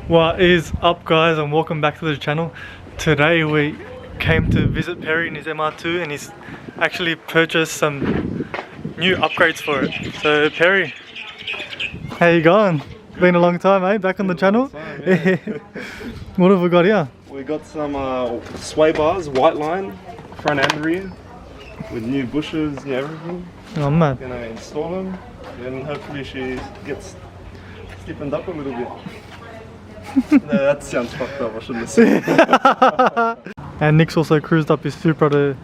What is up, guys, and welcome back to the channel. Today we came to visit Perry in his MR2 and he's actually purchased some new upgrades for it. So Perry, how you going? Been a long time, eh? Back on the channel? Yeah. What have we got here? We got some sway bars, WHITELINE, front and rear, with new bushes and everything. Oh man. Gonna install them, and hopefully she gets stiffened up a little bit. No, that sounds fucked up, I shouldn't have said that. And Nick's also cruised up his Supra to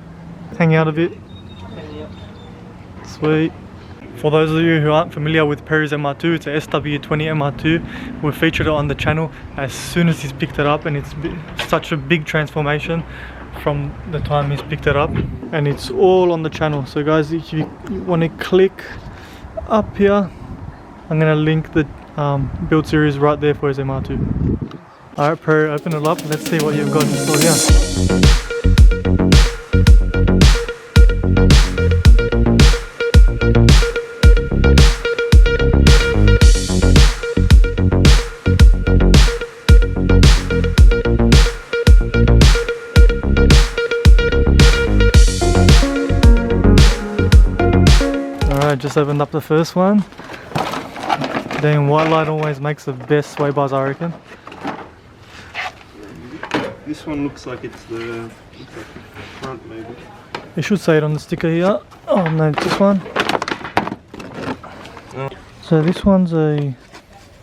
hang out a bit. Sweet. For those of you who aren't familiar with Perry's MR2, it's a SW20 MR2. We featured it on the channel as soon as he's picked it up, and it's such a big transformation from the time he's picked it up, and it's all on the channel. So guys, if you want to click up here, I'm going to link the build series right there for his MR2. Alright Perry, open it up, let's see what you've got in store here. Alright, just opened up the first one. Then WHITELINE always makes the best sway bars, I reckon. This one looks like it's the front, maybe. It should say it on the sticker here. Oh no, it's this one. Oh. So this one's a...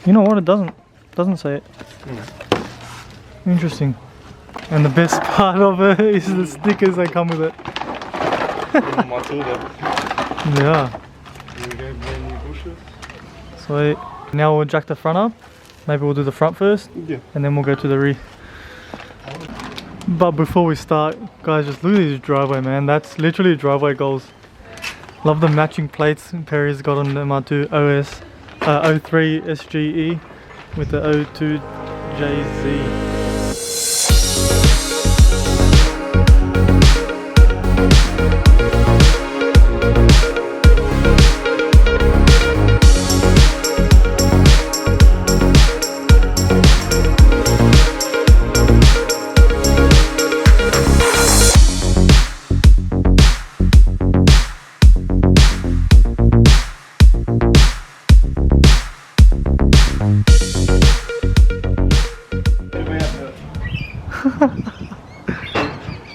You know what, it doesn't say it. Interesting. And the best part of it is the stickers that come with it. My tool there. Yeah. Here we go, brand new bushes. Sweet. Now we'll jack the front up. Maybe we'll do the front first. Yeah. And then we'll go to the rear. But before we start, guys, just look at this driveway, man. That's literally driveway goals. Love the matching plates Perry's got on the MR2 OS 03 SGE with the 02 JZ.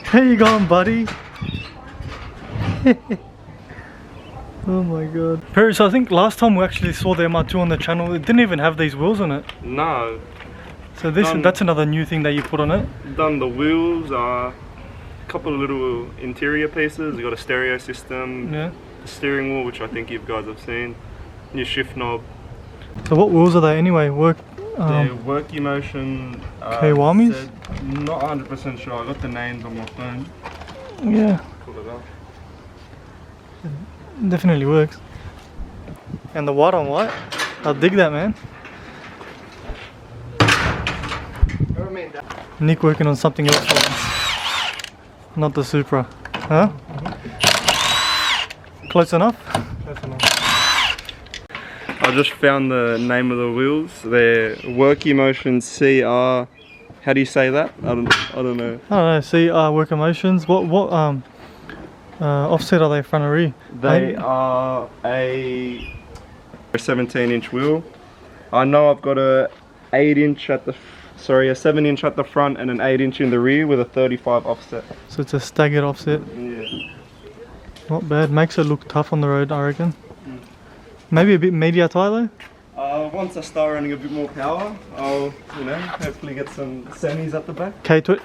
How you going, buddy? Oh my god. Perry, so I think last time we actually saw the MR2 on the channel, it didn't even have these wheels on it. No. So that's another new thing that you put on it? Done the wheels, a couple of little interior pieces. We got a stereo system, yeah. The steering wheel, which I think you guys have seen, new shift knob. So what wheels are they anyway? They're work emotion. K-Wamis? Not 100% sure. I got the names on my phone. Yeah. Pull it up. Definitely works. And the white on white. I dig that, man. Nick working on something else for us. Not the Supra. Huh? Close enough? Close enough. I just found the name of the wheels. They're Work Emotion CR. How do you say that? I don't know. I don't know. CR Work Emotions. What offset are they, front or rear? They are a 17-inch wheel. I know I've got a 7-inch at the front and an 8-inch in the rear with a 35 offset. So it's a staggered offset. Yeah. Not bad. Makes it look tough on the road, I reckon. Maybe a bit media tie though? Once I start running a bit more power, I'll, hopefully get some semis at the back. K20.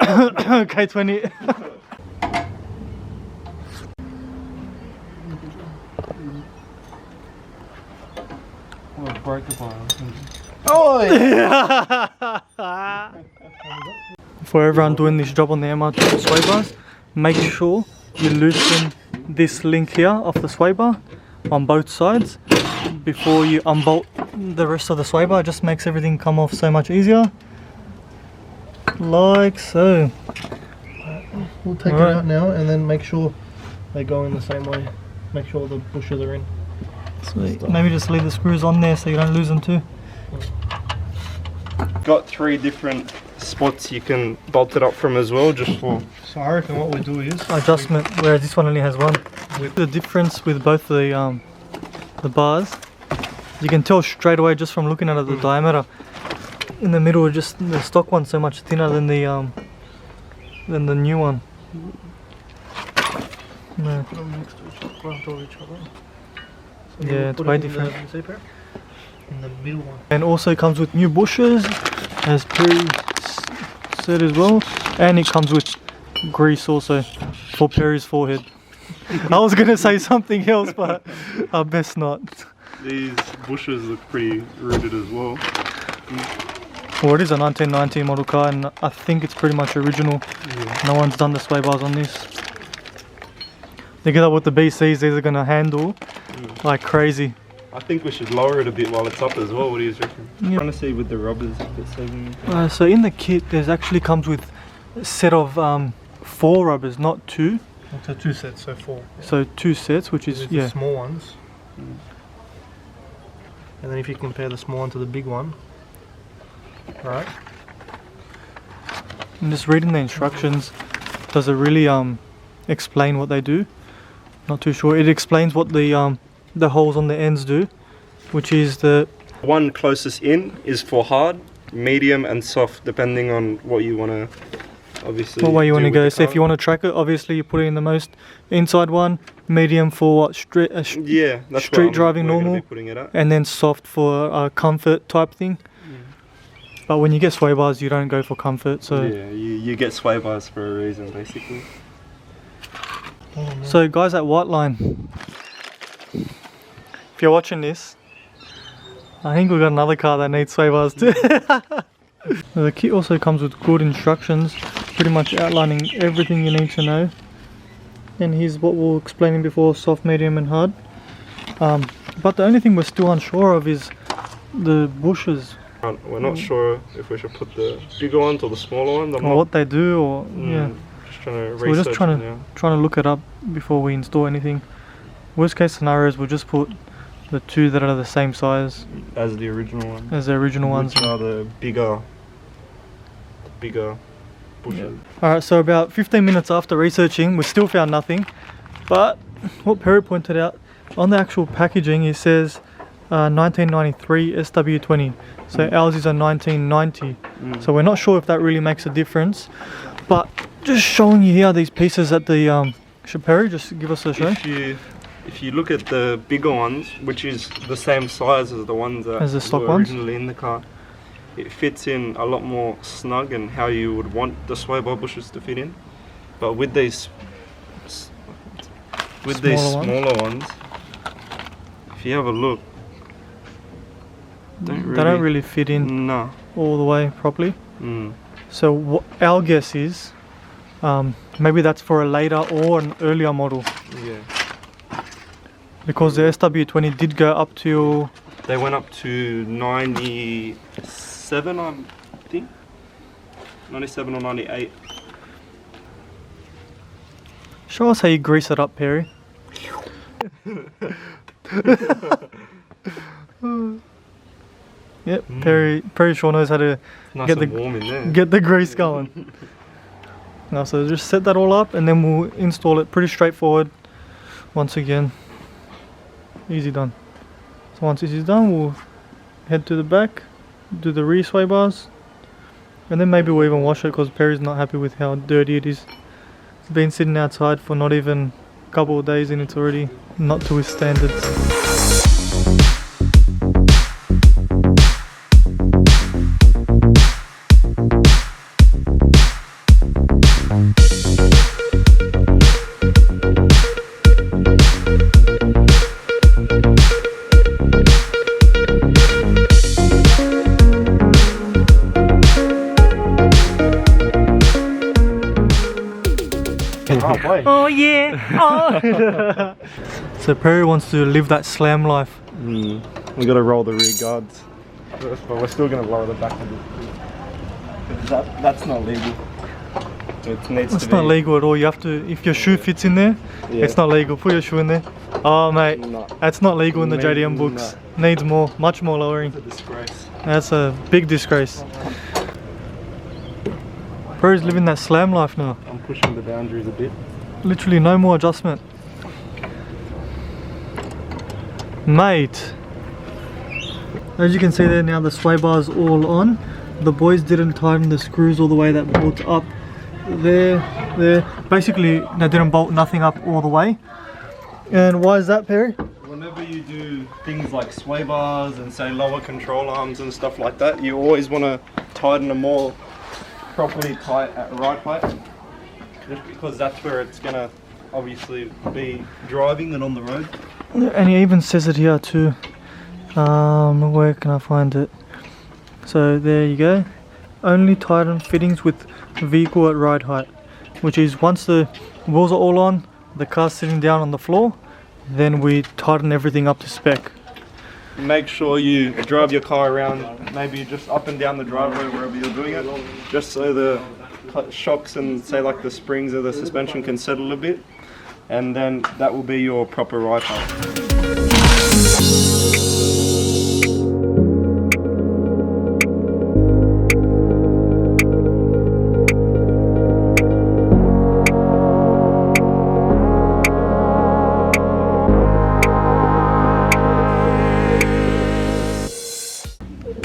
Oh, break the bar. Oh yeah. For everyone doing this job on the MR2 sway bars, make sure you loosen this link here off the sway bar on both sides before you unbolt the rest of the sway bar. It just makes everything come off so much easier, like so. We'll take it out now and then make sure they go in the same way. Make sure the bushes are in. Sweet. Maybe just leave the screws on there so you don't lose them too. got 3 different spots you can bolt it up from as well, just for... So I reckon what we do is adjustment, whereas this one only has one. With the difference with both the bars, you can tell straight away just from looking at it, the diameter. In the middle, just the stock one's so much thinner than the new one. No. put them next to each other. So Yeah, it's way different. In the middle one. And also comes with new bushes, as Perry said as well, and it comes with grease also for Perry's forehead. I was gonna say something else, but I best not. These bushes look pretty rooted as well. Well, it is a 1990 model car, and I think it's pretty much original. Yeah. No one's done the sway bars on this. Together with the BCs, these are gonna handle like crazy. I think we should lower it a bit while it's up as well. What do you reckon? Yeah. I'm trying to see with the rubbers if it's saving me. So in the kit, there's actually comes with a set of 4 rubbers, not 2. So 2 sets, so 4. So 2 sets, which is The small ones. And then if you compare the small one to the big one, right? And just reading the instructions, does it really explain what they do? Not too sure. It explains what the holes on the ends do, which is the one closest in is for hard, medium and soft, depending on what you want to obviously what way you want to do go. with the So if car. you want to track it, obviously you put it in the most inside one, medium for what street Yeah, that's street what driving we're gonna normal, be putting it at. and then soft for comfort type thing. But when you get sway bars, you don't go for comfort. So Yeah, you get sway bars for a reason, basically. So guys at WHITELINE, if you're watching this, I think we've got another car that needs sway bars too. The kit also comes with good instructions, pretty much outlining everything you need to know. And here's what we were explaining before, soft, medium and hard. But the only thing we're still unsure of is the bushes. We're not sure if we should put the bigger ones or the smaller ones. Or what they do, or yeah. Just trying to So we're just research trying it now. to look it up before we install anything. Worst case scenario is we'll just put the 2 that are the same size As the original one. as the original ones. Which are the bigger bushes. Alright, so about 15 minutes after researching, we still found nothing. But what Perry pointed out, on the actual packaging it says 1993 SW20. So ours is a 1990. So we're not sure if that really makes a difference. But just showing you here these pieces at the should Perry just give us a show? If you look at the bigger ones, which is the same size as the ones that As the stock were ones? originally in the car, it fits in a lot more snug and how you would want the sway bar bushes to fit in. But with these smaller ones, if you have a look, They don't really fit in No. all the way properly. Mm. So our guess is maybe that's for a later or an earlier model, Yeah. because the SW20 did go up to They went up to 97, I think. 97 or 98. show us how you grease it up, Perry. Yep, Perry sure knows how to Nice Get and the- warm in there. get the grease going. Now, so just set that all up and then we'll install it. Pretty straightforward. Once again, easy done. So once this is done, we'll head to the back, do the rear sway bars, and then maybe we'll even wash it because Perry's not happy with how dirty it is. It's been sitting outside for not even a couple of days and it's already not to his standards. Oh yeah! Oh. So Perry wants to live that slam life. We gotta roll the rear guards. But we're still gonna lower the back a bit. That's not legal. It needs It's to not be. legal at all. You have to, if your shoe fits in there, Yeah. it's not legal. Put your shoe in there. Oh mate, No. that's not legal in the JDM books. Needs more, much more lowering. It's a disgrace. That's a big disgrace. Bro's living that slam life now. I'm pushing the boundaries a bit. Literally no more adjustment. Mate. As you can see there now, the sway bar is all on. The boys didn't tighten the screws all the way that bolts up there. Basically, they didn't bolt nothing up all the way. And why is that, Perry? Whenever you do things like sway bars and say lower control arms and stuff like that, you always want to tighten them more properly tight at right height, just because that's where it's going to obviously be driving and on the road. And he even says it here too. Where can I find it? So there you go. Only tighten fittings with vehicle at ride height, which is once the wheels are all on, the car's sitting down on the floor, then we tighten everything up to spec. Make sure you drive your car around, maybe just up and down the driveway wherever you're doing it, just so the shocks and say like the springs of the suspension can settle a bit, and then that will be your proper ride height.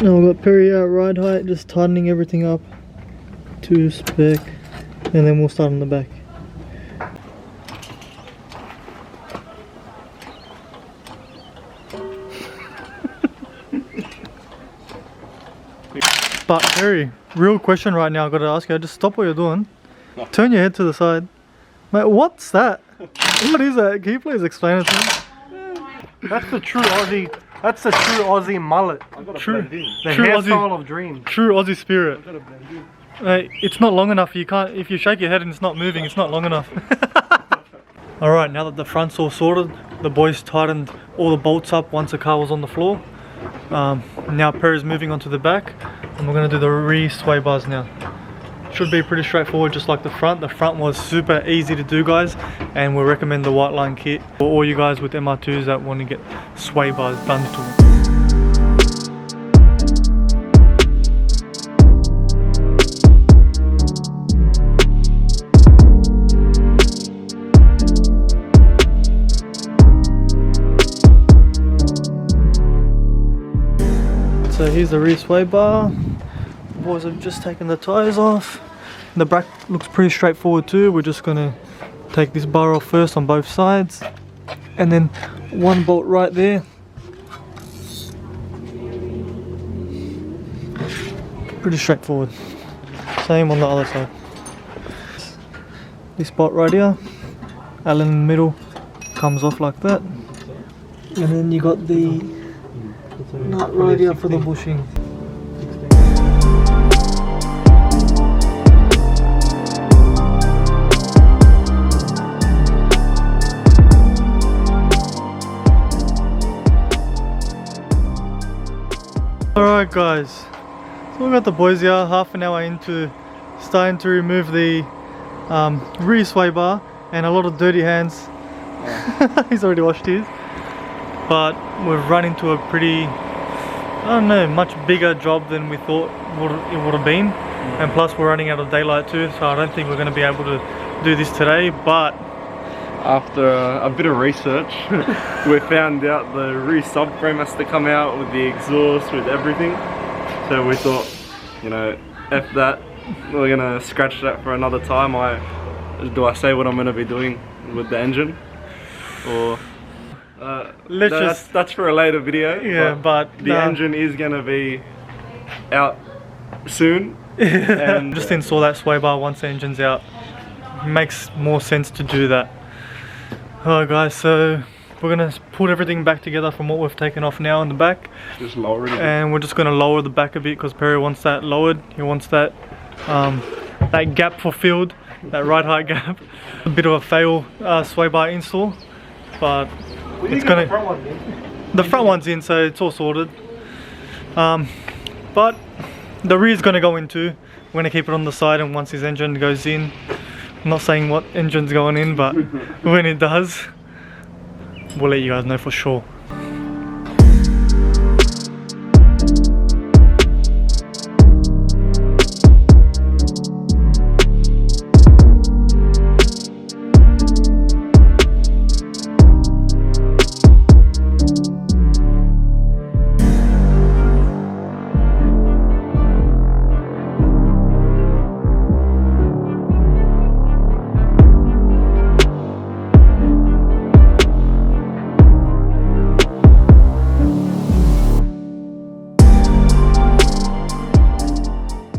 Now we've got Perry at ride height, just tightening everything up to spec, and then we'll start on the back. But Perry, real question right now, I've got to ask you, just stop what you're doing, turn your head to the side. Mate, what's that? What is that? Can you please explain it to me? That's the true Aussie. That's the true Aussie mullet. True, The true hairstyle Aussie, of dreams. true Aussie spirit. It's not long enough. You can't. If you shake your head and it's not moving, it's not long enough. All right, now that the front's all sorted, the boys tightened all the bolts up once the car was on the floor. Now Perry's moving on to the back, and we're gonna do the re-sway bars now. Should be pretty straightforward, just like the front. The front was super easy to do, guys, and we recommend the WHITELINE kit for all you guys with MR2s that want to get sway bars done to them. So here's the rear sway bar. Boys have just taken the tyres off. The back looks pretty straightforward too. We're just gonna take this bar off first on both sides, and then one bolt right there. Pretty straightforward. Same on the other side. This bolt right here, Allen in the middle, comes off like that, and then you got the nut right here for the bushing. Alright guys, so we got the boys here half an hour into starting to remove the rear sway bar, and a lot of dirty hands. He's already washed his, but we've run into a pretty, I don't know, much bigger job than we thought it would have been, and plus we're running out of daylight too, so I don't think we're going to be able to do this today. But after a bit of research, we found out the rear subframe has to come out with the exhaust, with everything. So we thought, you know, F that, we're gonna scratch that for another time. Do I say what I'm gonna be doing with the engine? Or that's for a later video. Yeah, but the engine is gonna be out soon. And just install that sway bar once the engine's out. Makes more sense to do that. Alright guys, so we're gonna put everything back together from what we've taken off now in the back. Just lower it a bit. And we're just gonna lower the back a bit because Perry wants that lowered. He wants that that gap fulfilled, that ride height gap. A bit of a fail sway bar install, but it's gonna. The front one's in, so it's all sorted. But the rear's gonna go in too. We're gonna keep it on the side, and once his engine goes in, I'm not saying what engine's going in, but when it does, we'll let you guys know for sure.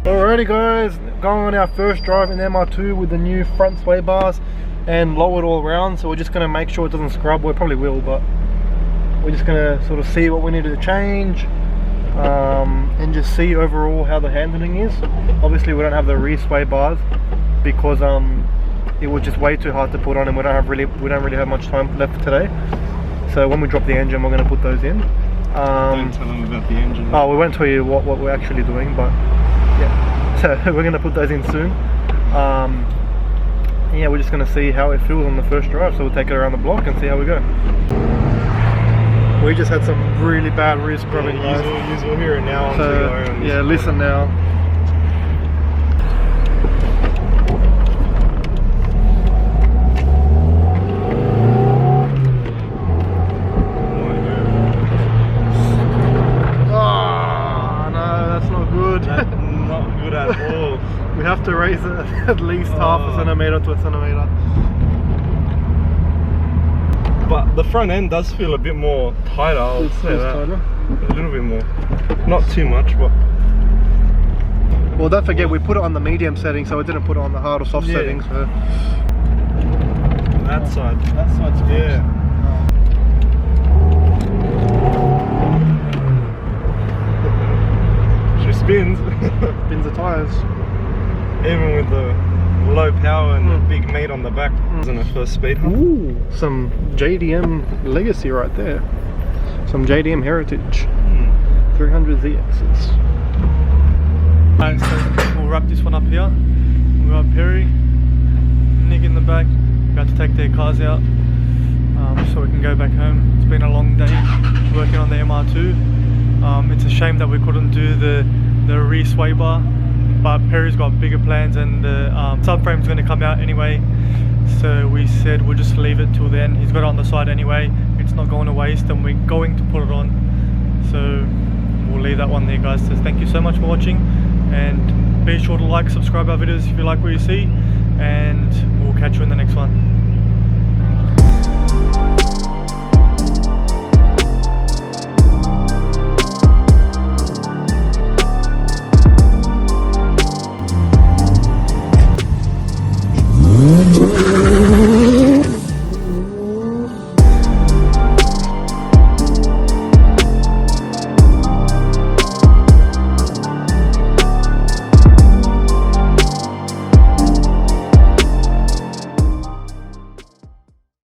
Alrighty guys, going on our first drive in the MR2 with the new front sway bars and lowered all around. So we're just going to make sure it doesn't scrub. We probably will, but we're just going to sort of see what we need to change and just see overall how the handling is. Obviously we don't have the re-sway bars because it was just way too hard to put on, and we don't really have much time left today. So when we drop the engine, we're going to put those in. Don't tell them about the engine. Oh, we won't tell you what we're actually doing, but yeah. So we're going to put those in soon. Yeah, we're just going to see how it feels on the first drive. So we'll take it around the block and see how we go. We just had some really bad rear scrubbing, guys. You will hear it now. So yeah, listen now. Not good at all. We have to raise it at least half a centimetre to a centimetre. But the front end does feel a bit more tighter, I would say that. Tighter. A little bit more. Not too much, but... Well, don't forget we put it on the medium setting, so we didn't put it on the hard or soft setting. So that side's good. Yeah. Spins. Spins the tyres. Even with the low power and the big meat on the back. Isn't it first speed? Ooh, some JDM legacy right there. Some JDM heritage. 300 ZXs. Alright, so we'll wrap this one up here. We've got Perry, Nick in the back. We have to take their cars out so we can go back home. It's been a long day working on the MR2. It's a shame that we couldn't do the re-sway bar, but Perry's got bigger plans, and the subframe's going to come out anyway, so we said we'll just leave it till then. He's got it on the side anyway, it's not going to waste, and we're going to put it on, so we'll leave that one there, guys. So thank you so much for watching, and be sure to like, subscribe our videos if you like what you see, and we'll catch you in the next one.